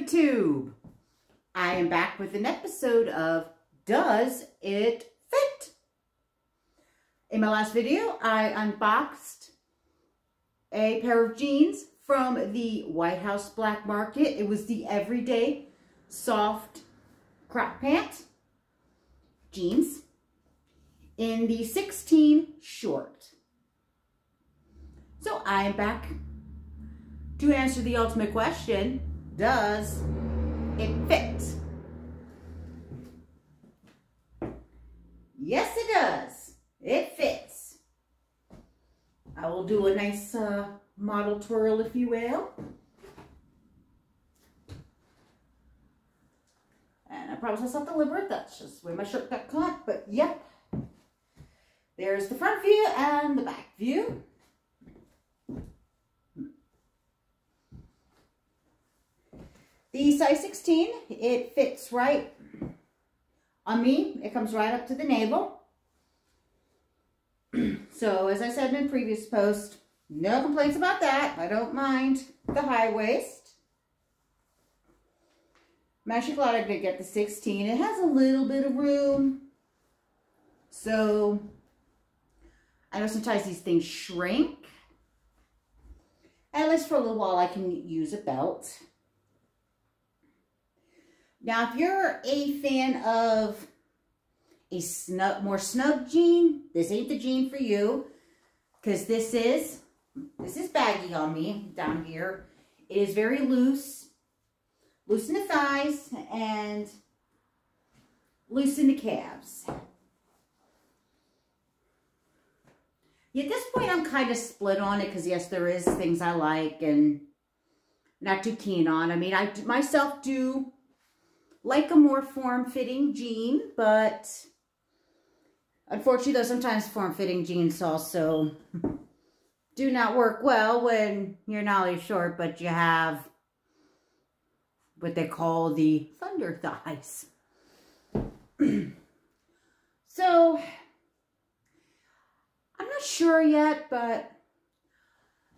YouTube. I am back with an episode of Does It Fit? In my last video, I unboxed a pair of jeans from the White House Black Market. It was the everyday soft crop pant jeans in the 16 short. So I'm back to answer the ultimate question, does it fit? Yes, it does. It fits. I will do a nice model twirl, if you will. And I promise that's not deliberate. That's just where my shirt got caught. But yep. There's the front view and the back view. The size 16, it fits right on me. It comes right up to the navel. So, as I said in a previous post, no complaints about that. I don't mind the high waist. I'm actually glad I did get the 16. It has a little bit of room. So, I know sometimes these things shrink. And at least for a little while, I can use a belt. Now, if you're a fan of a more snug jean, this ain't the jean for you, because this is baggy on me down here. It is very loose in the thighs and loose in the calves. Yeah, at this point, I'm kind of split on it because yes, there is things I like and not too keen on. I mean, I myself do like a more form-fitting jean, but unfortunately, though, sometimes form-fitting jeans also do not work well when you're not only short, but you have what they call the thunder thighs. So, I'm not sure yet, but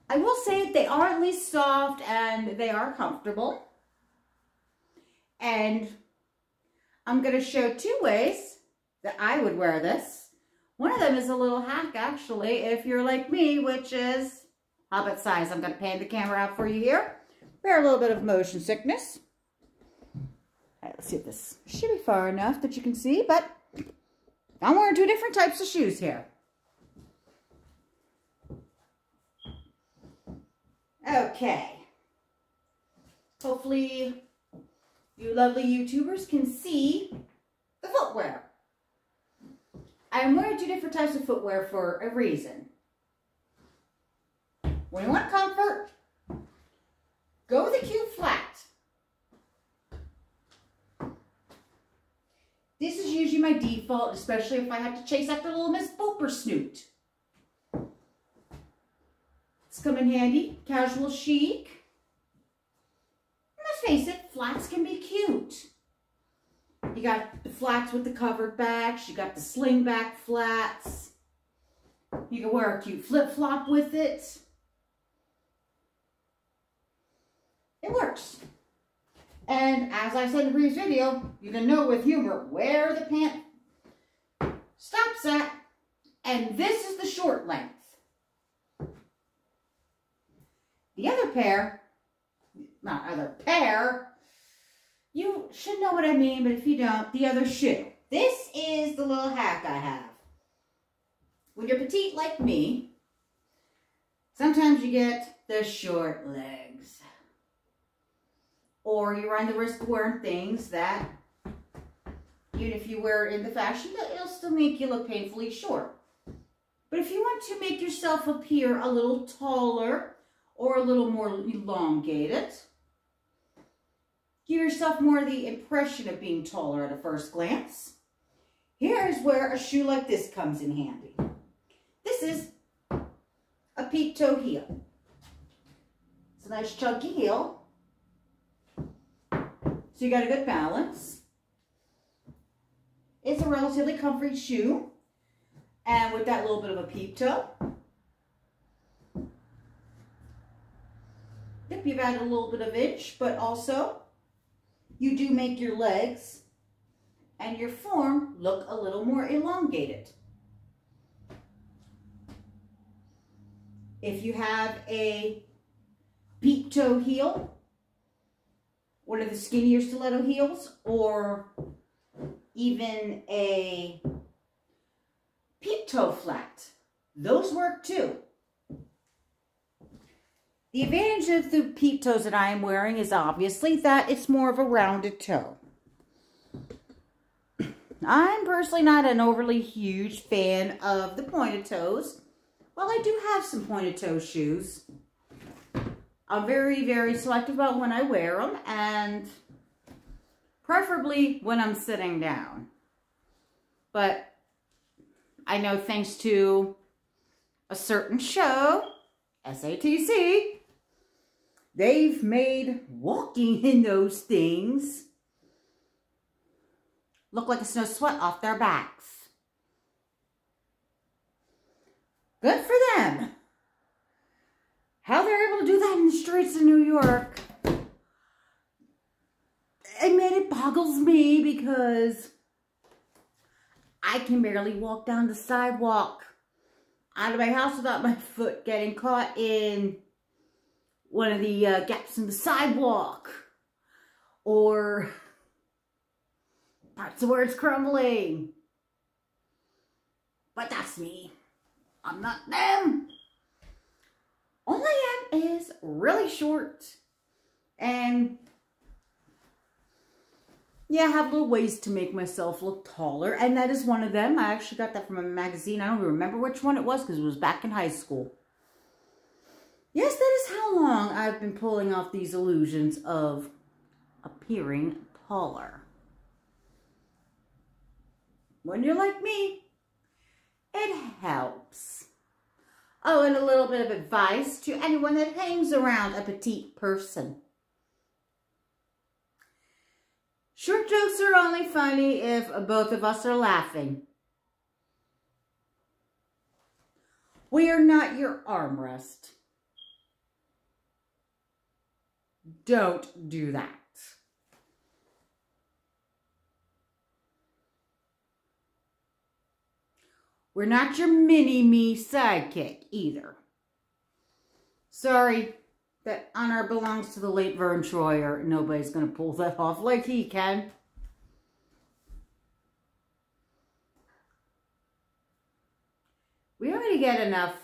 I will say they are at least soft and they are comfortable. And I'm going to show two ways that I would wear this. One of them is a little hack, actually, if you're like me, which is hobbit size. I'm going to pan the camera out for you here. Bear a little bit of motion sickness. All right, let's see if this should be far enough that you can see, but I'm wearing two different types of shoes here. Okay. Hopefully you lovely YouTubers can see the footwear. I'm wearing two different types of footwear for a reason. When you want comfort, go with a cute flat. This is usually my default, especially if I have to chase after little Miss Snoot. It's come in handy, casual chic. Let's face it, flats can be cute. You got the flats with the covered backs. You got the sling back flats. You can wear a cute flip-flop with it. It works. And as I said in the previous video, you can know with humor where the pant stops at. And this is the short length. The other pair, you should know what I mean, but if you don't, the other shoe. This is the little hack I have. When you're petite like me, sometimes you get the short legs. Or you run the risk of wearing things that, even if you wear it in the fashion, it'll still make you look painfully short. But if you want to make yourself appear a little taller or a little more elongated, give yourself more of the impression of being taller at a first glance, here's where a shoe like this comes in handy. This is a peep toe heel. It's a nice chunky heel. So you got a good balance. It's a relatively comfy shoe. And with that little bit of a peep toe. Yep, you've added a little bit of inch, but also you do make your legs and your form look a little more elongated. If you have a peep toe heel, one of the skinnier stiletto heels, or even a peep toe flat, those work too. The advantage of the peep toes that I am wearing is obviously that it's more of a rounded toe. I'm personally not an overly huge fan of the pointed toes. Well, I do have some pointed toe shoes. I'm very, very selective about when I wear them, and preferably when I'm sitting down. But I know thanks to a certain show, SATC, they've made walking in those things look like it's no sweat off their backs. Good for them. How they're able to do that in the streets of New York, it boggles me, because I can barely walk down the sidewalk out of my house without my foot getting caught in one of the gaps in the sidewalk, or parts of where it's crumbling. But that's me. I'm not them. All I am is really short, and yeah, I have little ways to make myself look taller, and that is one of them. I actually got that from a magazine. I don't even remember which one it was, because it was back in high school. Yes, that is how long I've been pulling off these illusions of appearing taller. When you're like me, it helps. Oh, and a little bit of advice to anyone that hangs around a petite person. Short jokes are only funny if both of us are laughing. We are not your armrest. Don't do that. We're not your mini-me sidekick either. Sorry, that honor belongs to the late Vern Troyer. Nobody's going to pull that off like he can. We already get enough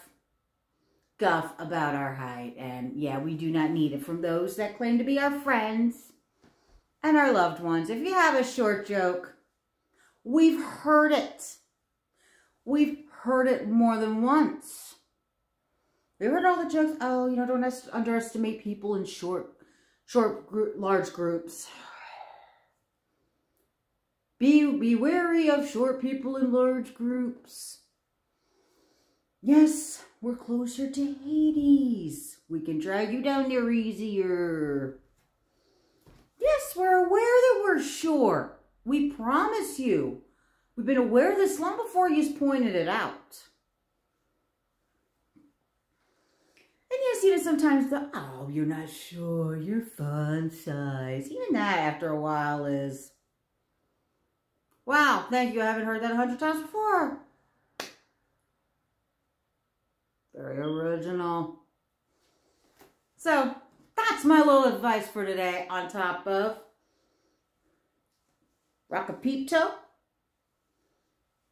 guff about our height, and yeah, we do not need it from those that claim to be our friends and our loved ones. If you have a short joke, we've heard it. We've heard it more than once. We heard all the jokes. Oh, you know, don't underestimate people in large groups. Be wary of short people in large groups. Yes, we're closer to Hades. We can drag you down there easier. Yes, we're aware that we're short. We promise you. We've been aware of this long before you pointed it out. And yes, even sometimes oh, you're not sure, you're fun size. Even that after a while is, wow, thank you, I haven't heard that 100 times before. Very original. So, that's my little advice for today, on top of rock a peep toe.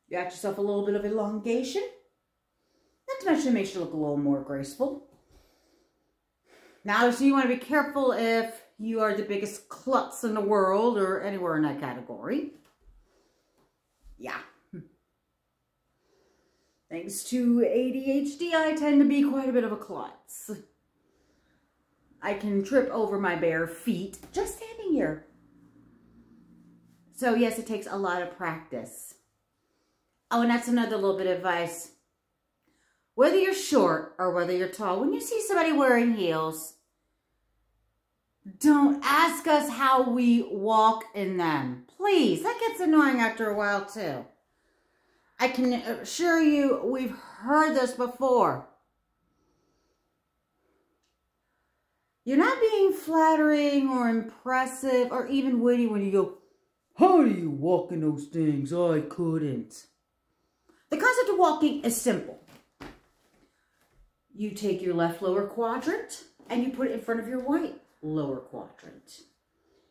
You got yourself a little bit of elongation. Not to mention it makes you look a little more graceful. Now, obviously, you want to be careful if you are the biggest klutz in the world or anywhere in that category. Yeah. Thanks to ADHD, I tend to be quite a bit of a klutz. I can trip over my bare feet just standing here. So, yes, it takes a lot of practice. Oh, and that's another little bit of advice. Whether you're short or whether you're tall, when you see somebody wearing heels, don't ask us how we walk in them. Please, that gets annoying after a while too. I can assure you we've heard this before. You're not being flattering or impressive or even witty when you go, how do you walk in those things? I couldn't. The concept of walking is simple. You take your left lower quadrant and you put it in front of your right lower quadrant.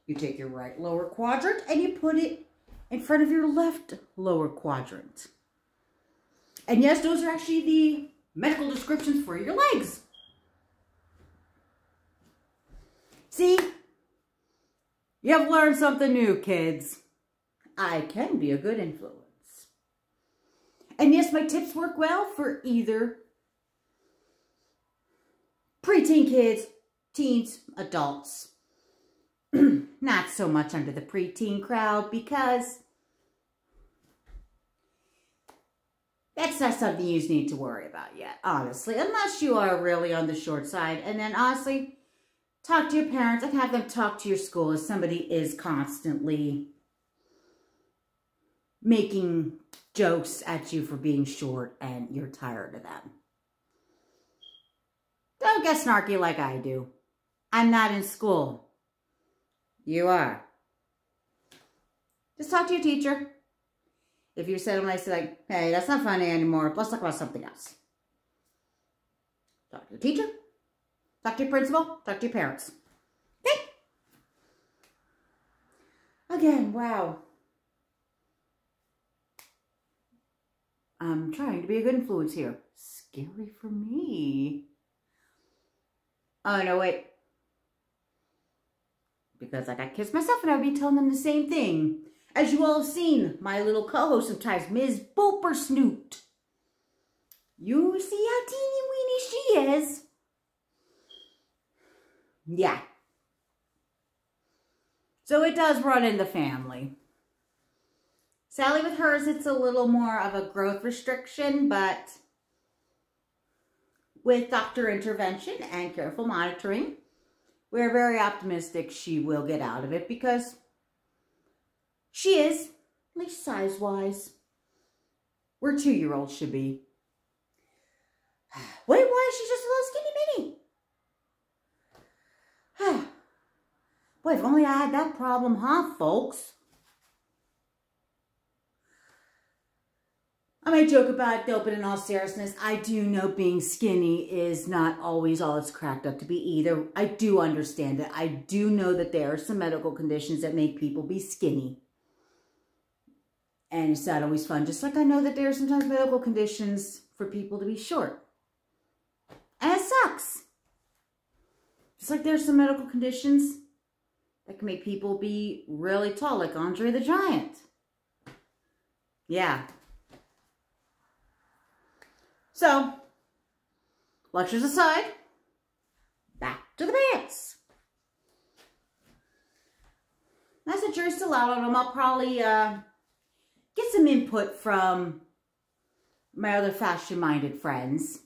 You take your right lower quadrant and you put it in front of your left lower quadrant. And yes, those are actually the medical descriptions for your legs. See, you have learned something new, kids. I can be a good influence. And yes, my tips work well for either preteen kids, teens, adults. Not so much under the preteen crowd because that's not something you need to worry about yet, honestly, unless you are really on the short side. And then honestly, talk to your parents and have them talk to your school if somebody is constantly making jokes at you for being short and you're tired of them. Don't get snarky like I do. I'm not in school. You are. Just talk to your teacher. If you said them like, hey, that's not funny anymore. Let's talk about something else. Talk to your teacher. Talk to your principal. Talk to your parents. Okay? Again, wow. I'm trying to be a good influence here. Scary for me. Oh, no, wait. Because I got kids myself and I would be telling them the same thing. As you all have seen, my little co-host sometimes, Ms. Booper Snoot. You see how teeny weeny she is. Yeah. So it does run in the family. Sally with hers, it's a little more of a growth restriction, but with doctor intervention and careful monitoring, we're very optimistic she will get out of it because she is, at least size-wise, where 2-year-olds should be. Wait, why is she just a little skinny mini? Boy, if only I had that problem, huh, folks? I may joke about it though, but in all seriousness, I do know being skinny is not always all it's cracked up to be either. I do understand it. I do know that there are some medical conditions that make people be skinny. And it's not always fun. Just like I know that there are sometimes medical conditions for people to be short. And it sucks. Just like there's some medical conditions that can make people be really tall, like Andre the Giant. Yeah. So, lectures aside, back to the pants. As the jury's still out on them, I'll probably get some input from my other fashion-minded friends.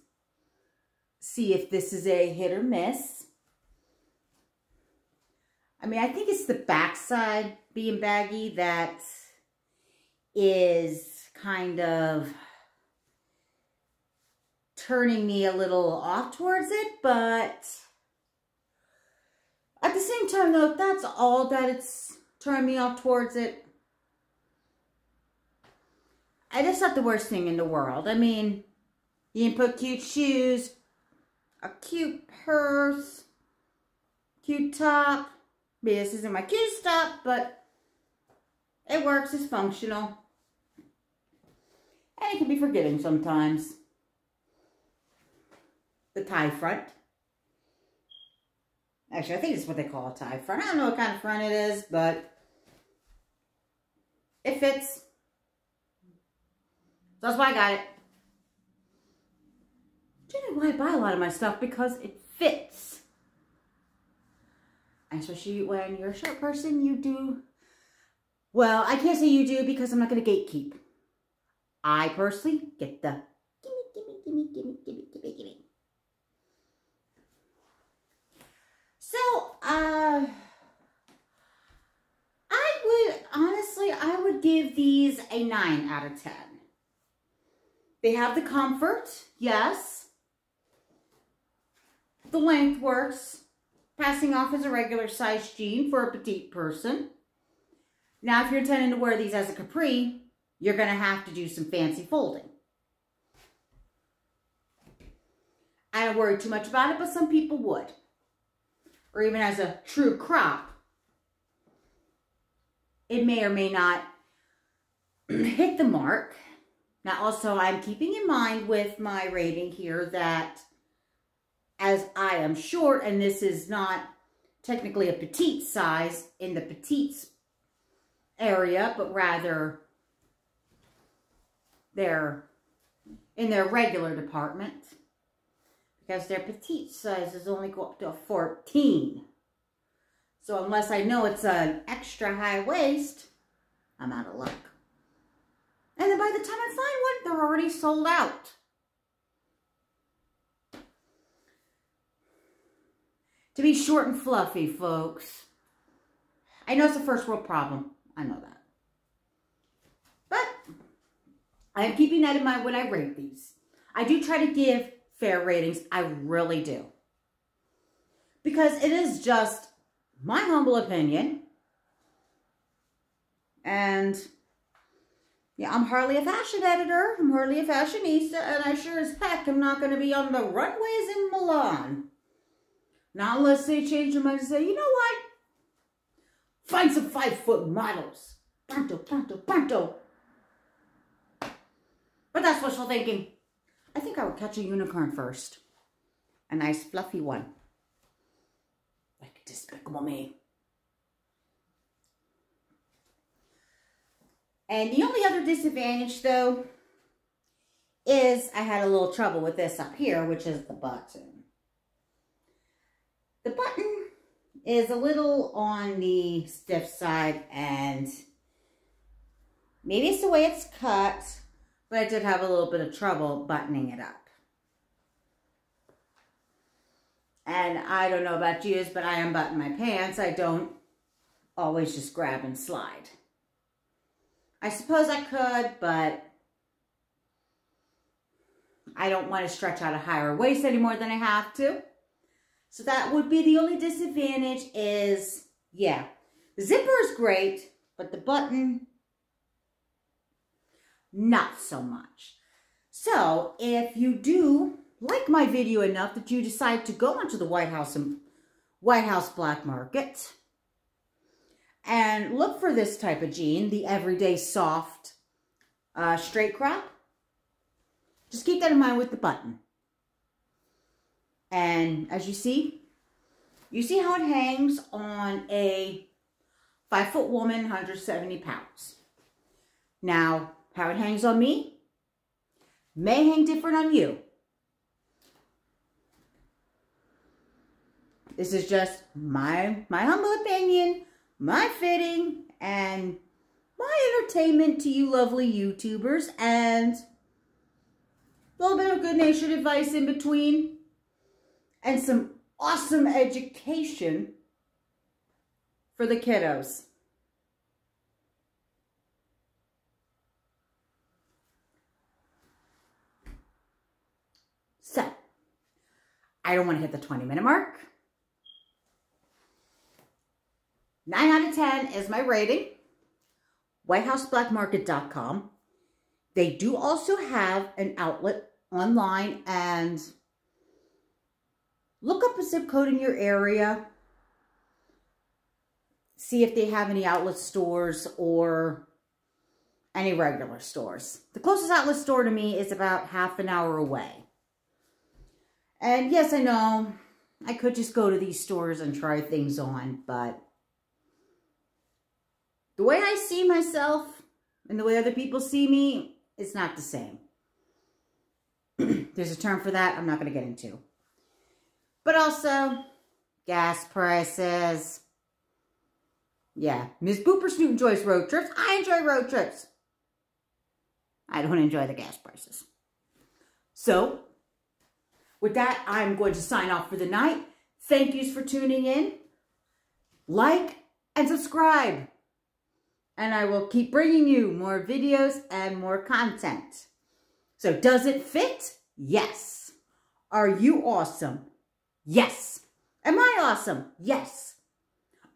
See if this is a hit or miss. I mean, I think it's the backside being baggy that is kind of turning me a little off towards it, but at the same time, though, if that's all that it's turning me off towards it, it's not the worst thing in the world. I mean, you can put cute shoes, a cute purse, cute top. Maybe this isn't my cutest top, but it works, it's functional. And it can be forgiving sometimes. The tie front. Actually, I think it's what they call a tie front. I don't know what kind of front it is, but it fits. So that's why I got it. Do you know why I buy a lot of my stuff? Because it fits. And especially when you're a short person, you do. Well, I can't say you do because I'm not going to gatekeep. I personally get the gimme. So, I would give these a 9 out of 10. They have the comfort, yes. The length works. passing off as a regular size jean for a petite person. Now, if you're intending to wear these as a capri, you're going to have to do some fancy folding. I don't worry too much about it, but some people would. Or even as a true crop, it may or may not hit the mark. Now, also, I'm keeping in mind with my rating here that as I am short, and this is not technically a petite size in the petites area, but rather they're in their regular department, because their petite sizes only go up to a 14. So unless I know it's an extra high waist, I'm out of luck. And then by the time I find one, they're already sold out. To be short and fluffy, folks. I know it's a first world problem. I know that. But I'm keeping that in mind when I rate these. I do try to give fair ratings. I really do. Because it is just my humble opinion. And yeah, I'm hardly a fashion editor. I'm hardly a fashionista. And I sure as heck am not going to be on the runways in Milan. Not unless they change their mind and say, you know what? Find some 5-foot models. Pronto, pronto, pronto. But that's wishful thinking. I think I would catch a unicorn first. A nice fluffy one. Like Despicable Me. And the only other disadvantage, though, is I had a little trouble with this up here, which is the button. The button is a little on the stiff side, and maybe it's the way it's cut, but I did have a little bit of trouble buttoning it up. And I don't know about you, but I unbutton my pants. I don't always just grab and slide. I suppose I could, but I don't want to stretch out a higher waist any more than I have to. So that would be the only disadvantage is, yeah, the zipper is great, but the button, not so much. So if you do like my video enough that you decide to go onto the White House black market and look for this type of jean, the everyday soft straight crop, just keep that in mind with the button. And as you see how it hangs on a 5-foot woman, 170 pounds. Now, how it hangs on me may hang different on you. This is just my humble opinion, my fitting, and my entertainment to you lovely YouTubers, and a little bit of good-natured advice in between. And some awesome education for the kiddos. So, I don't want to hit the 20-minute mark. 9 out of 10 is my rating. WhiteHouseBlackMarket.com. They do also have an outlet online, and look up a zip code in your area. See if they have any outlet stores or any regular stores. The closest outlet store to me is about half an hour away. And yes, I know I could just go to these stores and try things on, but the way I see myself and the way other people see me, it's not the same. There's a term for that I'm not going to get into. But also, gas prices. Yeah, Ms. Booper Snoot enjoys road trips. I enjoy road trips. I don't enjoy the gas prices. So, with that, I'm going to sign off for the night. Thank yous for tuning in. Like and subscribe. And I will keep bringing you more videos and more content. So, does it fit? Yes. Are you awesome? Yes. Am I awesome? Yes.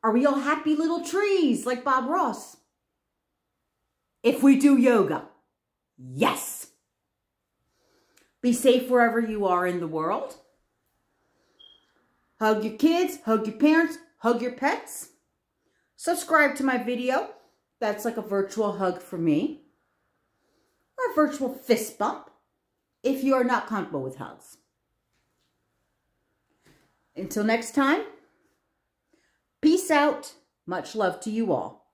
Are we all happy little trees like Bob Ross? If we do yoga, yes. Be safe wherever you are in the world. Hug your kids, hug your parents, hug your pets. Subscribe to my video. That's like a virtual hug for me. Or a virtual fist bump if you are not comfortable with hugs. Until next time, peace out. Much love to you all.